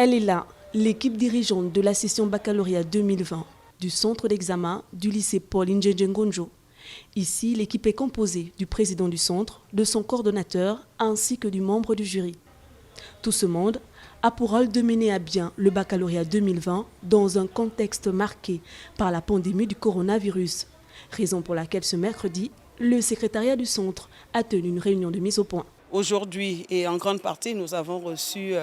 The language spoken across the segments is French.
Elle est là, l'équipe dirigeante de la session baccalauréat 2020 du centre d'examen du lycée Paul Indjenjengonjo. Ici, l'équipe est composée du président du centre, de son coordonnateur ainsi que du membre du jury. Tout ce monde a pour rôle de mener à bien le baccalauréat 2020 dans un contexte marqué par la pandémie du coronavirus. Raison pour laquelle ce mercredi, le secrétariat du centre a tenu une réunion de mise au point. Aujourd'hui et en grande partie, nous avons reçu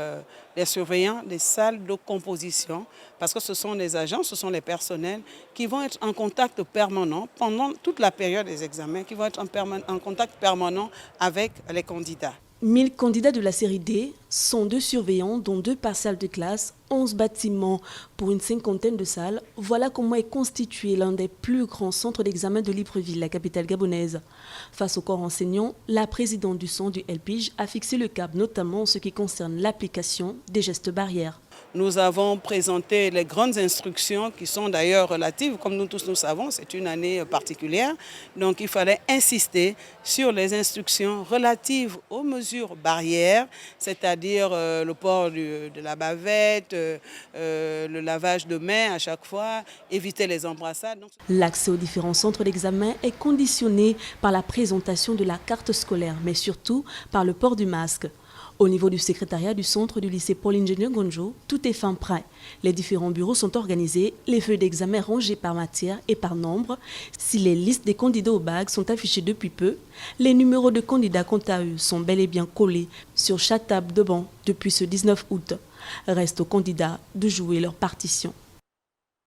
les surveillants des salles de composition parce que ce sont les agents, ce sont les personnels qui vont être en contact permanent pendant toute la période des examens, qui vont être en contact permanent avec les candidats. 1000 candidats de la série D, 102 surveillants dont 2 par salle de classe, 11 bâtiments pour une cinquantaine de salles. Voilà comment est constitué l'un des plus grands centres d'examen de Libreville, la capitale gabonaise. Face au corps enseignant, la présidente du centre du LPIJ a fixé le cap, notamment en ce qui concerne l'application des gestes barrières. Nous avons présenté les grandes instructions qui sont d'ailleurs relatives, comme nous tous nous savons, c'est une année particulière. Donc il fallait insister sur les instructions relatives aux mesures barrières, c'est-à-dire le port de la bavette, le lavage de mains à chaque fois, éviter les embrassades. L'accès aux différents centres d'examen est conditionné par la présentation de la carte scolaire, mais surtout par le port du masque. Au niveau du secrétariat du centre du lycée Paul Indjenjengonjo, tout est fin prêt. Les différents bureaux sont organisés, les feuilles d'examen rangées par matière et par nombre. Si les listes des candidats au bac sont affichées depuis peu, les numéros de candidats quant à eux sont bel et bien collés sur chaque table de banc depuis ce 19 août. Reste aux candidats de jouer leur partition.